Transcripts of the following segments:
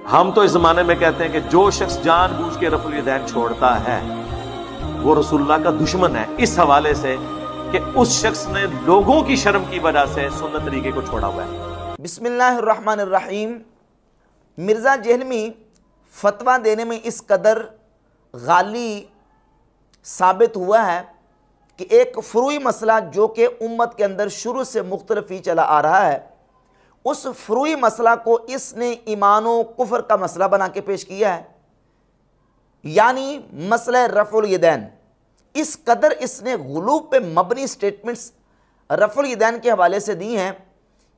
हम तो इस जमाने में कहते हैं कि जो शख्स जानबूझ के रफुल यदैन छोड़ता है वो रसूलुल्लाह का दुश्मन है, इस हवाले से कि उस शख्स ने लोगों की शर्म की वजह से सुन्नत तरीके को छोड़ा हुआ है। बिस्मिल्लाहिर्रहमानिर्रहीम। मिर्ज़ा जहलमी फतवा देने में इस कदर गाली साबित हुआ है कि एक फ्रूई मसला जो कि उम्मत के अंदर शुरू से मुख्तलिफ ही चला आ रहा है, उस फ्रूई मसला को इसने ईमानो कुफर का मसला बना के पेश किया है, यानी मसला रफ़ुल यदैन। इस कदर इसने गुलूब पे मबनी स्टेटमेंट्स रफ़ुल यदैन के हवाले से दी हैं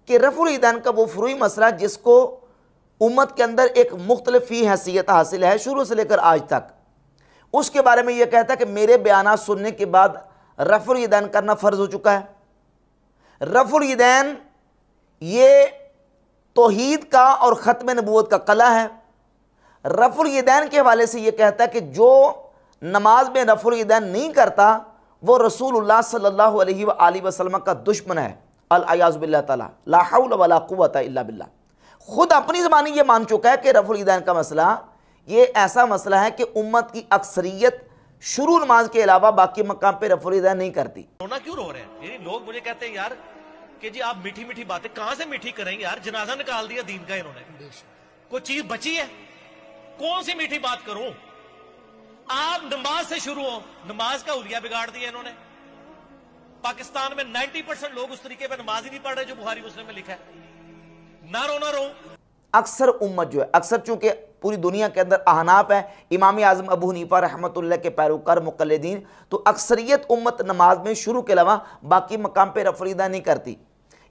कि रफ़ुल यदैन का वो फ्रूई मसला जिसको उम्मत के अंदर एक मुख्तलिफ ही हैसियत हासिल है शुरू से लेकर आज तक, उसके बारे में यह कहता है कि मेरे बयानात सुनने के बाद रफ़ुल यदैन करना फ़र्ज़ हो चुका है। रफ़ुल यदैन ये तौहीद का और ख़त्म नबूवत का कला है। रफ़ुल यदैन के हवाले से यह कहता है कि जो नमाज में रफ़ुल यदैन नहीं करता वो रसूलुल्लाह सल्लल्लाहु अलैहि वसल्लम का दुश्मन है। अल-अयाज़ु बिल्लाह ताला, ला हौला वला कुव्वता इल्ला बिल्लाह। खुद अपनी ज़बानी ये मान चुका है कि रफ़ुल यदैन का मसला ये ऐसा मसला है कि उम्मत की अक्सरियत शुरू नमाज के अलावा बाकी मकाम पे रफ़ुल यदैन नहीं करती। रोना क्यों रो रहे हैं? यानी लोग मुझे कहते हैं यार कि जी आप मीठी मीठी बातें कहां से मीठी करेंगे यार, जनाजा निकाल दिया दीन का इन्होंने, कोई चीज बची है? कौन सी मीठी बात करूं? आप नमाज से शुरू हो, नमाज का हुलिया बिगाड़ दिया इन्होंने। पाकिस्तान में 90% लोग उस तरीके पर नमाज ही नहीं पढ़ रहे जो बुखारी मुस्लिम में लिखा है। ना रो ना रो। अक्सर उम्मत जो है, अक्सर चूंकि पूरी दुनिया के अंदर अहनाफ है, इमाम आज़म अबू हनीफा रहमतुल्लाह के पैरोकार मुक़ल्लिदीन, तो अक्सरियत उम्मत नमाज में शुरू के अलावा बाकी मकाम पे रफ़ुल यदैन नहीं करती।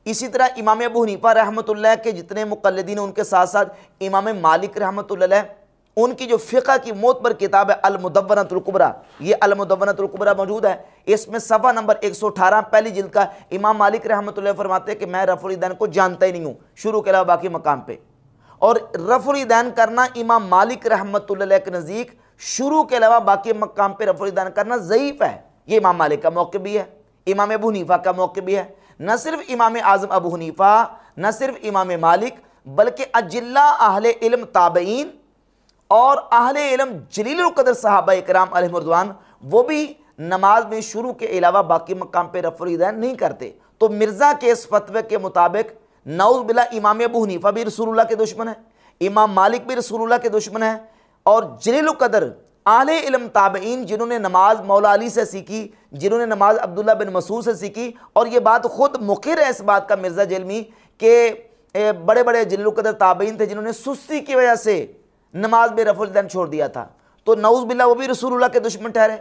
इसी तरह इमाम अबू हनीफा रहमतुल्लाह के जितने मुक़ल्लिदीन, उनके साथ साथ इमाम मालिक रहमतुल्लाह, उनकी जो फ़िक़्ह की मोतबर किताब है अल-मुदव्वनतुल कुबरा, ये अल-मुदव्वनतुल कुबरा मौजूद है। इसमें सफ़ा नंबर 118 पहली जिल्द का इमाम मालिक रहमतुल्लाह फरमाते हैं कि मैं रफ़ुल यदैन को जानता ही नहीं हूँ शुरू के अलावा बाकी मकाम पे। और रफ़ुल यदैन करना इमाम मालिक रहमतुल्लाह के नज़दीक शुरू के अलावा बाकी मकाम पे रफ़ुल यदैन करना ज़ईफ़ है। ये इमाम मालिक का मौक़िफ़ भी है, इमाम अबू हनीफा का मौक़िफ़ भी है। न सिर्फ इमाम आज़म अबू हनीफा, न सिर्फ इमाम मालिक, बल्कि अजिल्ला अहले इल्म ताबईन और अहले इल्म जलीलुल क़द्र सहाबा इकराम अलैहिम रिज़वान, वो भी नमाज में शुरू के अलावा बाकी मकाम पे रफ़ुल यदैन नहीं करते। तो मिर्ज़ा के इस फतवे के मुताबिक नाउज़ बिल्लाह इमाम अबू हनीफा भी रसूलुल्लाह के दुश्मन है, इमाम मालिक भी रसूलुल्लाह के दुश्मन है, और जलीलुल क़द्र आले इल्म ताबईन जिन्होंने नमाज मौला अली से सीखी, जिन्होंने नमाज अब्दुल्ला बिन मसूद से सीखी, और ये बात खुद मुक़िर है इस बात का मिर्ज़ा जहलमी के बड़े बड़े जलीलुल क़द्र ताबईन थे जिन्होंने सुस्ती की वजह से नमाज में रफ़ुल यदैन छोड़ दिया था, तो नाउज़ बिल्लाह वो भी रसूलुल्लाह के दुश्मन ठहरे।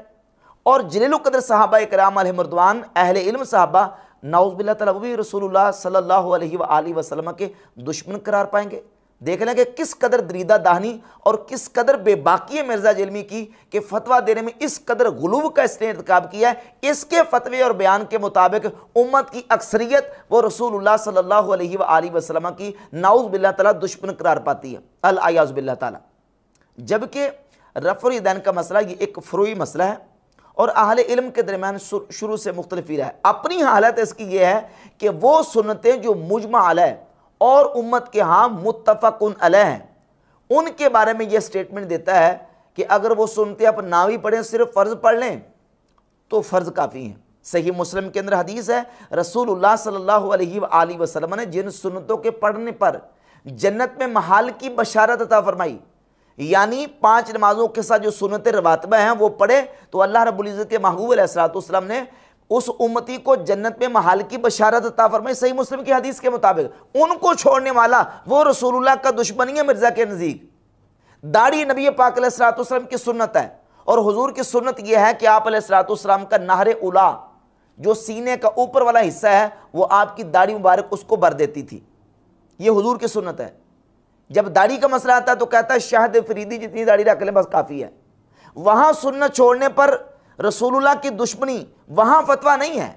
और जलीलुल क़द्र सहाबा इकराम अलैहिम रिज़वान अहले इल्म सहाबा नाउज़ बिल्लाह ताला वो भी रसूलुल्लाह सल्लल्लाहु अलैहि वसल्लम के दुश्मन करार पाएंगे। देख लें कि किस कदर दरीदा दाहनी और किस कदर बेबाकी है मिर्ज़ा जहलमी की कि फतवा देने में इस कदर गुलूब का इसने इर्तिकाब किया है। इसके फतवे और बयान के मुताबिक उम्मत की अक्सरियत वो रसूलुल्लाह सल्लल्लाहु अलैहि वसल्लम की नाउज़ बिल्लाह ताला दुश्मन करार पाती है, अल-अयाज़ु बिल्लाह ताला। जबकि रफ़ुल यदैन का मसला ये एक फ्रूई मसला है और अहले इल्म के दरमियान शुरू से मुख्तलिफ ही रहा है। अपनी हालत इसकी ये है कि वो सुन्नतें जो मुजमा अलैह और उम्मत के यहाँ मुत्तफ़क़ुन अलैह हैं, उनके बारे में ये स्टेटमेंट देता है कि अगर वो सुन्नतें आप ना भी पढ़ें, सिर्फ फ़र्ज़ पढ़ लें तो फ़र्ज़ काफ़ी हैं। सही मुस्लिम के अंदर हदीस है, रसूलुल्लाह सल्लल्लाहु अलैहि वसल्लम ने जिन सुन्नतों के पढ़ने पर जन्नत में महाल की बशारत अता फरमाई, यानी 5 नमाजों के साथ जो सुन्नत रवातिबा हैं वो पढ़े तो अल्लाह रब्बुल इज़्ज़त के महबूब अलैहिस्सलाम ने उस उम्मती को जन्नत में महाल की बशारत अता फरमाई। सही मुस्लिम की हदीस के मुताबिक उनको छोड़ने वाला वो रसूलुल्लाह का दुश्मन ही है मिर्ज़ा के नज़दीक। दाढ़ी नबी पाक अलैहिस्सलाम की सुन्नत है और हुजूर की सुन्नत यह है कि आप अलैहिस्सलाम का नहर उला, जो सीने का ऊपर वाला हिस्सा है, वो आपकी दाढ़ी मुबारक उसको भर देती थी। ये हुजूर की सुन्नत है। जब दाढ़ी का मसला आता है तो कहता है शाहद फरीदी जितनी दाढ़ी रख ले बस काफ़ी है। वहाँ सुन्नत छोड़ने पर रसूलुल्लाह की दुश्मनी, वहाँ फतवा नहीं है,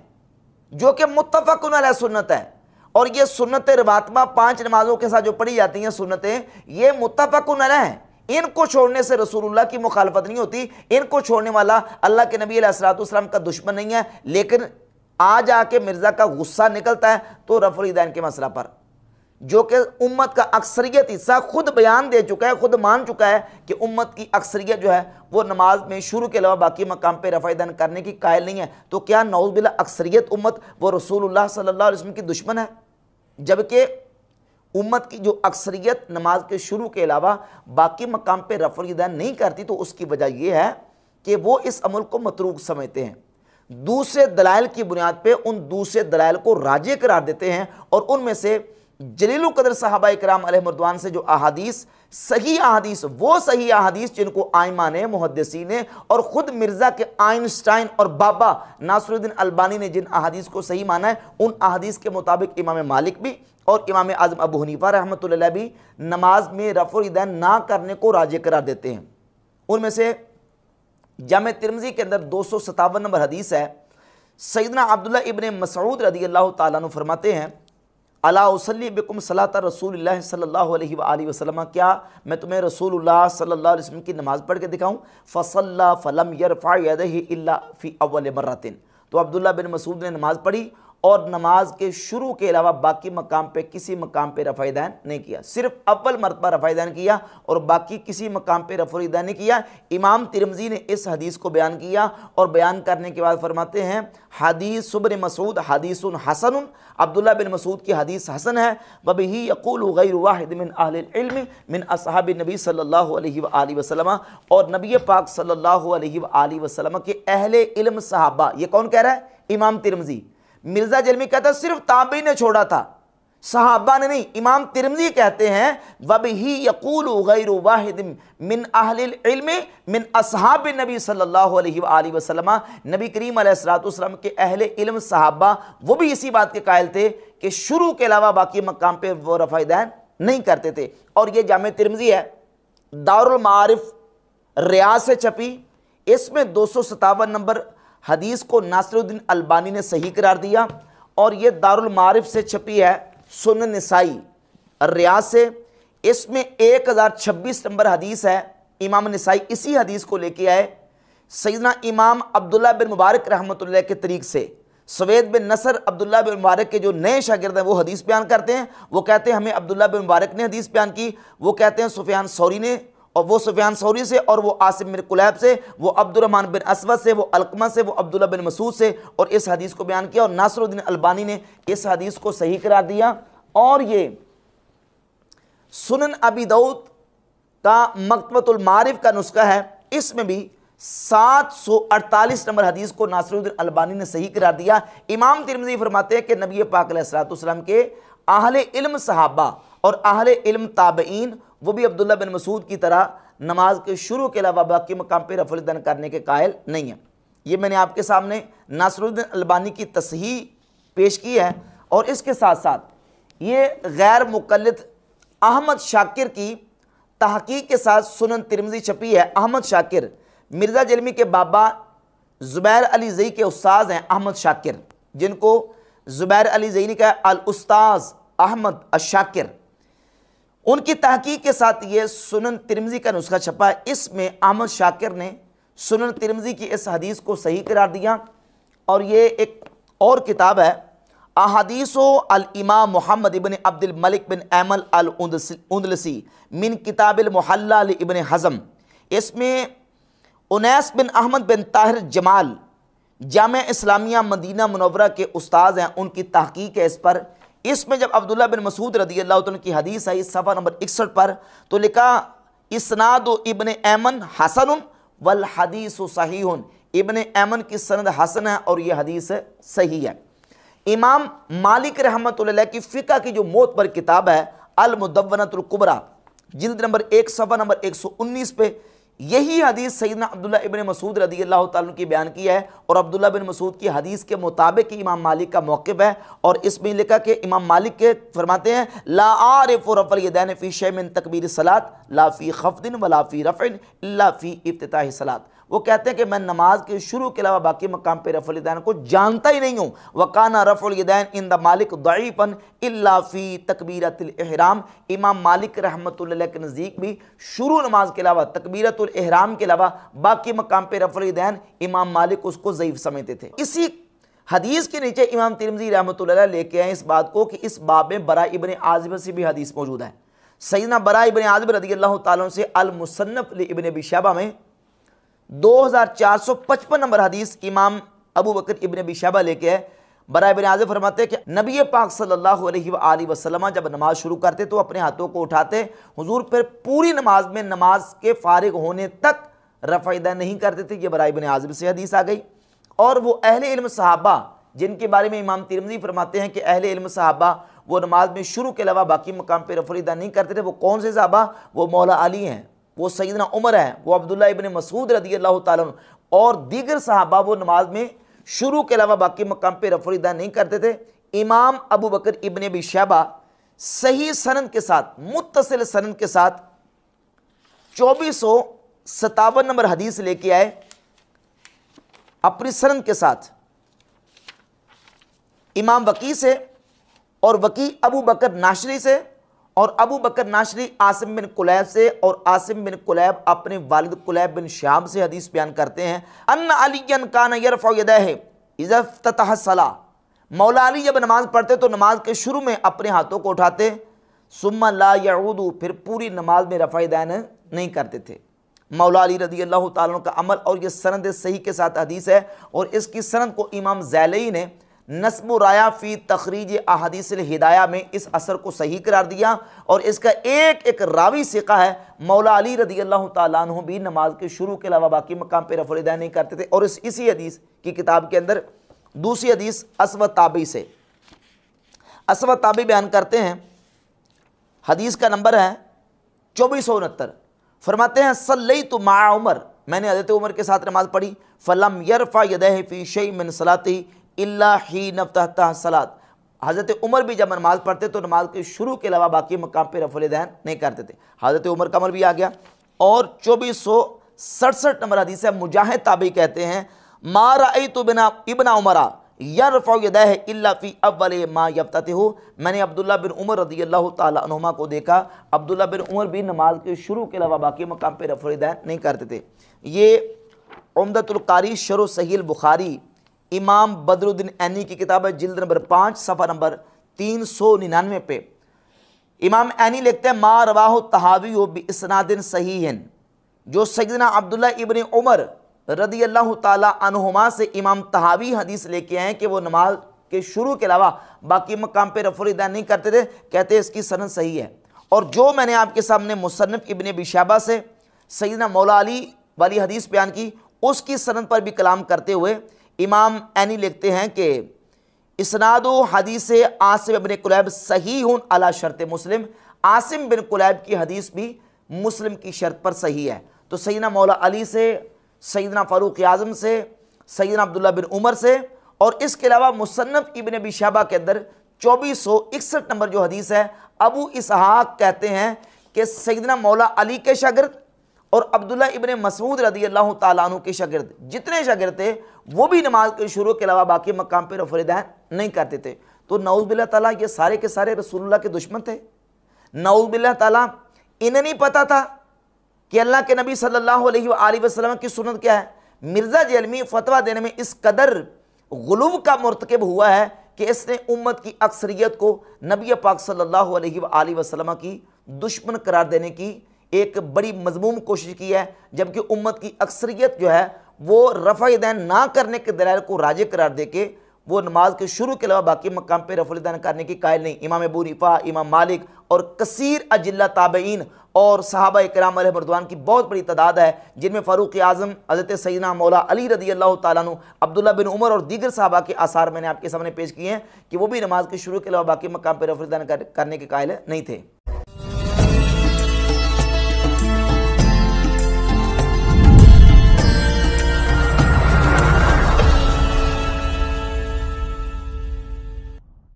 जो कि मुत्तफ़क़ुन अलैह सुन्नत है। और ये सुन्नत रवातिबा 5 नमाजों के साथ जो पढ़ी जाती हैं सुन्नतें, ये मुत्तफ़क़ुन अलैह हैं। इनको छोड़ने से रसूलुल्लाह की मुखालफत नहीं होती, इनको छोड़ने वाला अल्लाह के नबी अलैहिस्सलाम का दुश्मन नहीं है। लेकिन आज आके मिर्ज़ा का गुस्सा निकलता है तो रफ़ुल यदैन के मसला पर, जो कि उम्मत का अक्सरियत हिस्सा खुद बयान दे चुका है, खुद मान चुका है कि उम्मत की अक्सरियत जो है वो नमाज में शुरू के अलावा बाकी मकाम पे रफ़ा यदैन करने की कायल नहीं है। तो क्या नऊज़ बिल्लाह अक्सरियत उम्मत वो रसूलुल्लाह सल्लल्लाहु अलैहि वसल्लम की दुश्मन है? जबकि उम्मत की जो अक्सरियत नमाज के शुरू के अलावा बाकी मकाम पे रफ़ा यदैन नहीं करती, तो उसकी वजह यह है कि वो इस अमल को मतरूक समझते हैं, दूसरे दलाइल की बुनियाद पे उन दूसरे दलाइल को राजे करार देते हैं। और उनमें से जलीलुल क़द्र सहाबा इकराम अलैहिर्रिज़वान से जो अहादीस, सही अहादीस, वो सही अहादीस जिनको आइमा ने, मुहद्दिसीन ने और ख़ुद मिर्ज़ा के आइंस्टाइन और बाबा नासिरुद्दीन अलबानी ने जिन अहादीस को सही माना है, उन अहादीस के मुताबिक इमाम मालिक भी और इमाम आज़म अबू हनीफा रहमतुल्लाह अलैह भी नमाज में रफ़्उ यदैन ना करने को राजे करार देते हैं। उनमें से जामे तिरमिज़ी के अंदर 257 नंबर हदीस है। सैयदना अब्दुल्लाह इब्न मसऊद रज़ियल्लाहु ताला अन्हु फरमाते हैं, अला उसल्ली बिकुम सलात रसूलुल्लाह सल्लल्लाहु अलैहि वसल्लम, क्या मैं तुम्हें रसूलुल्लाह सल्लल्लाहु अलैहि वसल्लम की नमाज़ पढ़ के दिखाऊं? फसल्ला फलम यरफ़ा यदैहि इल्ला फ़ी अव्वल मर्रतिन। तो अब्दुल्लाह बिन मसूद ने नमाज़ पढ़ी और नमाज के शुरू के अलावा बाकी मकाम पे किसी मकाम पे रफ़ा यदैन नहीं किया, सिर्फ अव्वल मरतबा रफ़ा यदैन किया और बाकी किसी मकाम पे रफ़ा यदैन नहीं किया। इमाम तिरमिज़ी ने इस हदीस को बयान किया और बयान करने के बाद फरमाते हैं, हदीस इब्न मसूद हदीसुन हसनुन, अब्दुल्लाह बिन मसूद की हदीस हसन है। वबिही यक़ूलु गैरु वाहिद मिन अहलिल इल्म मिन असहाबि नबी सल्लल्लाहु अलैहि वसल्लम, और नबी पाक सल्लल्लाहु अलैहि वसल्लम के अहले इल्म सहाबा। ये कौन कह रहा है? इमाम तिरमिज़ी। मिर्ज़ा जलमी कहता है सिर्फ ताबी ने छोड़ा था, सहाबा ने नहीं। इमाम तिरमिज़ी कहते हैं वबिही यक़ूलु गैरु वाहिद मिन अहलिल इल्म मिन असहाबि नबी सल्लल्लाहु अलैहि वसल्लम, नबी करीम अलैहिस्सलातु वस्सलाम के अहले इल्म सहाबा वो भी इसी बात के कायल थे कि शुरू के अलावा बाकी मकाम पे वो रफ़ा यदैन नहीं करते थे। और ये जामे तिरमिज़ी है, दारुल मारिफ रियाज से छपी, इसमें 257 नंबर हदीस को नासिरुद्दीन अलबानी ने सही करार दिया। और ये दारुल मारिफ से छपी है सुनन निसाई रियाज से, इसमें 1026 नंबर हदीस है। इमाम निसाई इसी हदीस को लेके आए। सैयदना इमाम अब्दुल्लाह बिन मुबारक रहमतुल्लाह के तरीक़ से सवेद बिन नसर अब्दुल्लाह बिन मुबारक के जो नए शागिर्द हैं वो हदीस बयान करते हैं। वो कहते हैं हमें अब्दुल्लाह बिन मुबारक ने हदीस बयान की, वो कहते हैं सुफियान सौरी ने, और वो सुफियान सौरी से, और वो आसिम बिन कुलैब से, वो अब्दुर्रहमान बिन असवद से, वो अलकमा से, वो अब्दुल्लाह बिन मसूद से, और इस हदीस को बयान किया। और नासिरुद्दीन अलबानी ने इस हदीस को सही करार दिया। और ये सुनन अबी दाऊद का मकतबतुल मारिफ का नुस्खा है, इसमें भी 748 नंबर हदीस को नासिरुद्दीन अलबानी ने सही करार दिया। इमाम तिरमिज़ी फरमाते हैं कि नबी पाक अलैहिस्सलातु वस्सलाम के अहले इल्म सहाबा और अहले इल्म ताबईन वो भी अब्दुल्लाह बिन मसूद की तरह नमाज के शुरू के अलावा बाकी मकाम पे रफ़्उ यदैन करने के कायल नहीं है। ये मैंने आपके सामने नासिरुद्दीन अलबानी की तसहीह पेश की है। और इसके साथ साथ ये गैर मुक़ल्लिद अहमद शाकिर की तहक़ीक़ के साथ सुनन तिरमिज़ी छपी है। अहमद शाकिर मिर्ज़ा जलमी के बाबा ज़ुबैर अली ज़ई के उस्ताद हैं अहमद शाकिर, जिनको ज़ुबैर अली ज़ई ने कहा अल उस्ताज़ अहमद अशाकिर। उनकी तहक़ीक़ के साथ ये सुनन तिरमिज़ी का नुस्खा छपा है। इसमें अहमद शाकिर ने सुनन तिरमिज़ी की इस हदीस को सही करार दिया। और ये एक और किताब है अहादीसो अल इमाम मोहम्मद इब्न अब्दुल मलिक बिन ऐमल अल उंदलसी मिन किताबिल मुहल्ला लि इब्न हज़म। इसमें उनैस बिन अहमद बिन ताहिर जमाल जामे इस्लामिया मदीना मुनव्वरा के उस्ताद हैं, उनकी तहक़ीक़ है इस पर। इसमें जब अब्दुल्लाह बिन मसूद रज़ियल्लाहु अन्हु की हदीस आई सफ़ा नंबर 61 पर, तो लिखा इस्नादु इब्न ऐमन हसनुन वल हदीसु सहीहुन, इब्न ऐमन की सनद हसन है और यह हदीस सही है। इमाम मालिक रहमतुल्लाह अलैह की फ़िक़्ह की जो मोतबर किताब है अल मुदव्वनतुल कुबरा, जिल्द नंबर 1 सफ़ा नंबर 119 पे यही हदीस सैयदना अब्दुल्लाह इब्न मसूद रज़ियल्लाहु ताला अन्हु की बयान की है। और अब्दुल्लाह बिन मसूद की हदीस के मुताबिक इमाम मालिक का मौक़िफ़ है। और इसमें लिखा कि इमाम मालिक के फरमाते हैं ला आरिफ़ु रफ़अल यदैन फ़ी शैइन मिन तकबीर सलात ला फ़ी ख़फ़दिन वला फ़ी रफ़इन इल्ला फ़ी इफ्तिताह सलात। वो कहते हैं कि मैं नमाज के शुरू के अलावा बाकी मकाम पे रफ़ुल यदैन को जानता ही नहीं हूँ। वकाना रफ़ुल यदैन इंद मालिक दईफ़न इल्ला फ़ी तकबीरतुल इहराम। इमाम मालिक रहमतुल्लाह अलैह के नज़दीक भी शुरू नमाज के अलावा तकबीरतुल इहराम के अलावा बाकी मकाम पे रफ़ुल यदैन इमाम मालिक उसको ज़ईफ़ समझते थे। इसी हदीस के नीचे इमाम तिरमिज़ी रहमतुल्लाह अलैह लेके आए इस बात को कि इस बाब में बरा इब्न आज़िब से भी हदीस मौजूद है। सैयदना बरा इब्न आज़िब रज़ियल्लाहु ताला अन्हु से अल मुसन्नफ़ लि इब्न अबी शैबा में 2455 नंबर हदीस इमाम अबू बकर इब्न अबी शैबा लेके है। बरा इब्न आज़िब फरमाते हैं कि नबी पाक सल्लल्लाहु अलैहि वसल्लम जब नमाज शुरू करते तो अपने हाथों को उठाते, हुजूर फिर पूरी नमाज में नमाज के फारिग होने तक रफ़ा यदैन नहीं करते थे। ये बरा इब्न आज़िब से हदीस आ गई। और वो अहले इल्म सहाबा जिनके बारे में इमाम तिरमिज़ी फरमाते हैं कि अहले इल्म सहाबा वो नमाज में शुरू के अलावा बाकी मकाम पर रफ़ा यदैन नहीं करते थे, वो कौन से सहाबा? वो मौला अली हैं, वो सैयदना उमर हैं, वो अब्दुल्लाह इब्न मसूद रज़ियल्लाहु ताला अन्हु और दीगर सहाबा वो नमाज में शुरू के अलावा बाकी मकाम पर रफ़ा यदैन नहीं करते थे। इमाम अबू बकर इब्न अबी शैबा सही सनद के साथ, मुत्तसिल सनद के साथ 2457 नंबर हदीस लेके आए अपनी सनद के साथ इमाम वकी से, और वकी अबू बकर नाशरी से, और अबू बकर नाशरी आसिम बिन कुलैब से, और आसिम बिन कुलैब अपने वालिद कुलैब बिन शाम से हदीस बयान करते हैं। अन्ना अलियन कान यरफ़उ यदैहि इज़ा इफ्ततह सलाह, मौला अली जब नमाज पढ़ते तो नमाज के शुरू में अपने हाथों को उठाते, सुम्मा ला यऊदु, फिर पूरी नमाज में रफ़ा यदैन नहीं करते थे। मौला अली रज़ियल्लाहु ताला अन्हु का अमल, और ये सनद सही के साथ हदीस है, और इसकी सनद को इमाम ज़ैलई ने नस्ब राया फ़ी तखरीज अहादीस हिदाया में इस असर को सही करार दिया। और इसका एक एक रावी सिका है, मौला अली रज़ियल्लाहु ताला अन्हु भी नमाज के शुरू के अलावा बाकी मकाम पर रफ़ा यदैन नहीं करते थे। और इसी हदीस की किताब के अंदर दूसरी हदीस अस्वद ताबी से, अस्वद ताबी बयान करते हैं, हदीस का नंबर है 2469। फरमाते हैं सल्लैतु मा उमर, मैंने हज़रत उमर के साथ नमाज पढ़ी, फलम यरफ़ा यदैहि फ़ी शैइन मिन सलाती इल्ला हीन इफ्ततह सलात, हज़रत उमर भी जब नमाज पढ़ते तो नमाज के शुरू के अलावा बाकी मकाम पर रफ़ा यदैन नहीं करते थे। हज़रत उमर का अमल भी आ गया। और 2467 नंबर हदीस है, मुजाहिद ताबी कहते हैं, मा रअयतु इब्न उमरा यरफ़उ यदैहि इल्ला फ़ी अव्वल मा यफ्ततिहु, मैंने अब्दुल्लाह बिन उमर रज़ियल्लाहु ताला अन्हुमा को देखा, अब्दुल्लाह बिन उमर भी नमाज के शुरू के अलावा बाकी मकाम पर रफ़ा यदैन नहीं करते थे। ये उम्दतुल कारी शरह सहीह बुखारी इमाम बदरुद्दीन ऐनी की किताब है, जिल्द नंबर 5 सफ़ा नंबर 399 पे इमाम ऐनी लिखते हैं, मा रवाहु तहावी बि इस्नादिन सहीहन, जो सैयदना अब्दुल्ला इब्न उमर रज़ियल्लाहु ताला अन्हुमा से इमाम तहावी हदीस लेके आए कि वो नमाज के शुरू के अलावा बाकी मकाम पे रफ़ा यदैन नहीं करते थे, कहते हैं इसकी सनद सही है। और जो मैंने आपके सामने मुसन्नफ़ इब्न अबी शैबा से सैयदना मौला अली वाली हदीस बयान की, उसकी सनद पर भी कलाम करते हुए इमाम ऐनी लिखते हैं कि इस्नादो हदीस आसिम बिन कुलैब सहीहुन अला शर्त मुस्लिम, आसिम बिन कुलैब की हदीस भी मुस्लिम की शर्त पर सही है। तो सैयदना मौला अली से, सैयदना फ़ारूक आज़म से, सैयदना अब्दुल्लाह बिन उमर से, और इसके अलावा मुसन्नफ़ इब्न अबी शैबा के अंदर 2461 नंबर जो हदीस है, अबू इसहाक कहते हैं कि सैयदना मौला अली के शागिर्द और अब्दुल्लाह इब्न मसूद रज़ियल्लाहु ताला अन्हु के शागिर्द, जितने शागिर्द थे वो भी नमाज के शुरू के अलावा बाकी मकाम पर रफ़ा यदैन नहीं करते थे। तो नऊज़ बिल्लाह ताला ये सारे के सारे रसूलुल्लाह के दुश्मन थे। नऊज़ बिल्लाह ताला इन्हें नहीं पता था कि अल्लाह के नबी सल्लल्लाहु अलैहि वसल्लम की सुन्नत क्या है। मिर्ज़ा जहलमी फतवा देने में इस कदर गुलूव का मुर्तकिब हुआ है कि इसने उम्मत की अक्सरियत को नबी पाक सल्लल्लाहु अलैहि वसल्लम की दुश्मन करार देने की एक बड़ी मज़मूम कोशिश की है, जबकि उम्मत की अक्सरियत जो है वो रफ़ा यदैन ना करने के दलाइल को राजे करार दे के वो नमाज के शुरू के अलावा बाकी मकाम पर रफ़ा यदैन करने की कायल नहीं। इमाम अबू हनीफा, इमाम मालिक और कसीर अजिल्ला ताबईन और सहाबा इकराम अलैहिम रिज़वान की बहुत बड़ी तादाद है, जिनमें फ़ारूक आज़म, हज़रत सैयदना मौला अली रज़ियल्लाहु ताला अन्हु, अब्दुल्लाह बिन उमर और दीगर सहाबा के आसार मैंने आपके सामने पेश किए हैं कि वो भी नमाज के शुरू के अलावा बाकी मकाम पर रफ़ा यदैन करने के कायल नहीं थे।